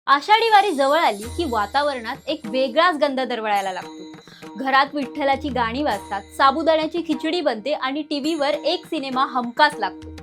आषाढी वारी जवळ आली की वातावरणात एक वेगळाच गंध दरवळायला लागतो। घरात विठ्ठलाची गाणी वाजतात, साबुदाण्याची खिचडी बनते आणि टीव्हीवर एक सिनेमा हमखास लागतो।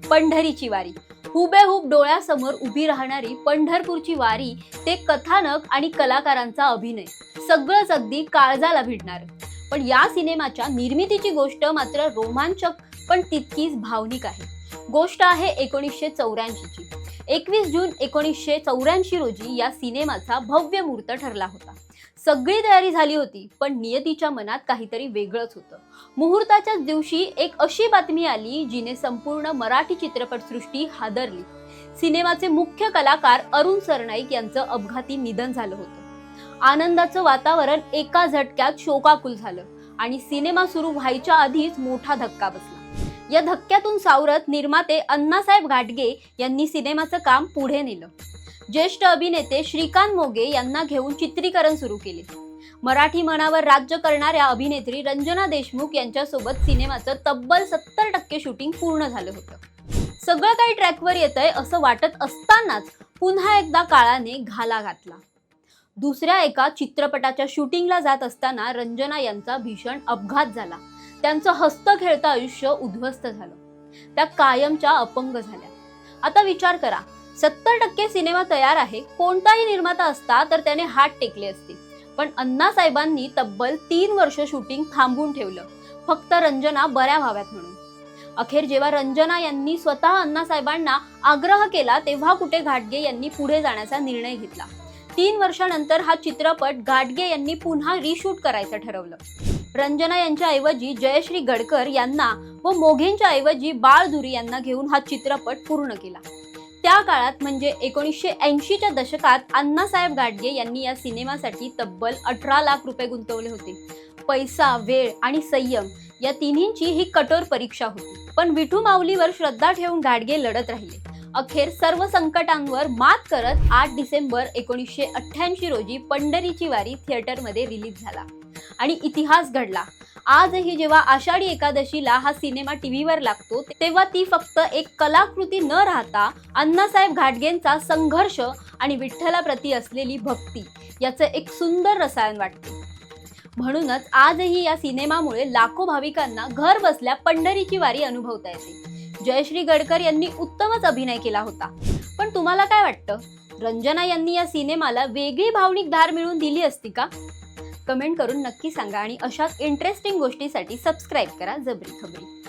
पंढरीची वारी हुबेहूब डोळ्यासमोर उभी राहणारी पंढरपूरची वारी, ते कथानक आणि कलाकारांचा अभिनय सगळंच अगदी काळजाला भिडणार। पण या सिनेमाच्या निर्मितीची गोष्ट मात्र रोमांचक पण तितकीच भावनिक आहे। गोष्ट आहे 1984 ची। 21 जून 1984 रोजी या सिनेमाचा भव्य मुहूर्त ठरला होता। सगळी तयारी झाली होती, पण नियतीच्या मनात काहीतरी वेगळंच होतं। मुहूर्ताच्याच दिवशी एक अशी बातमी आली जिने संपूर्ण मराठी चित्रपटसृष्टी हादरली। सिनेमाचे मुख्य कलाकार अरुण सरनाईक यांचं अपघाती निधन झालं होतं। आनंदाचं वातावरण एका झटक्यात शोकाकुल झालं आणि सिनेमा सुरू व्हायच्या आधीच मोठा धक्का बसला। या धक्क्यातून सावरत निर्माते अण्णासाहेब घाटगे यांनी सिनेमाचं काम पुढे नेलं। ज्येष्ठ अभिनेते श्रीकांत मोगे यांना घेऊन चित्रीकरण सुरू केले। मराठी मनावर राज्य करणाऱ्या अभिनेत्री रंजना देशमुख यांच्यासोबत सिनेमाचं तब्बल 70% शूटिंग पूर्ण झालं होतं। सगळं काही ट्रॅकवर येतंय असं वाटत असतानाच पुन्हा एकदा काळाने घाला घातला। दुसऱ्या एका चित्रपटाच्या शूटिंगला जात असताना रंजना यांचा भीषण अपघात झाला। त्यांचं हस्त खेळतं आयुष्य उद्ध्वस्त झालं। त्या कायमच्या अपंग झाल्या। आता विचार करा, 70% सिनेमा तयार आहे, कोणताही निर्माता असता तर त्याने हात टेकले असते, पण अण्णासाहेबांनी तब्बल 3 वर्ष शूटिंग थांबवून ठेवलं, फक्त रंजना बऱ्या व्हाव्यात म्हणून। अखेर जेव्हा रंजना यांनी स्वतः अण्णासाहेबांना आग्रह केला, तेव्हा कुठे घाटगे यांनी पुढे जाण्याचा निर्णय घेतला। 3 वर्षानंतर हा चित्रपट घाटगे यांनी पुन्हा रिशूट करायचं ठरवलं। रंजना यांच्या ऐवजी जयश्री गडकर यांना व मोघेंच्या ऐवजी बाळधुरी यांना घेऊन हा चित्रपट पूर्ण केला। त्या काळात म्हणजे 1980च्या दशकात अण्णासाहेब घाटगे यांनी या सिनेमासाठी तब्बल 18 लाख रुपये गुंतवले होते। पैसा, वेळ आणि संयम या तिन्हींची ही कठोर परीक्षा होती, पण विठू माऊलीवर श्रद्धा ठेवून घाटगे लढत राहिले। अखेर सर्व संकटांवर मात करत 8 डिसेंबर 1988 रोजी पंढरीची वारी थिएटरमध्ये रिलीज झाला आणि इतिहास घडला। आजही जेव्हा आषाढी एकादशीला हा सिनेमा टीव्हीवर लागतो, तेव्हा ती फक्त एक कलाकृती न राहता अण्णासाहेब घाटगेंचा संघर्ष आणि विठ्ठलाप्रती असलेली भक्ती याचं एक सुंदर रसायन वाटते। म्हणूनच आजही या सिनेमामुळे लाखो भाविकांना घर बसल्या पंढरीची वारी अनुभवता येते। जयश्री गडकर यांनी उत्तमच अभिनय केला होता, पण तुम्हाला काय वाटतं, रंजना यांनी या सिनेमाला वेगळी भावनिक धार मिळवून दिली असती का? कमेंट करून नक्की सांगा आणि अशाच इंटरेस्टिंग गोष्टीसाठी सबस्क्राईब करा जबरी खबरी।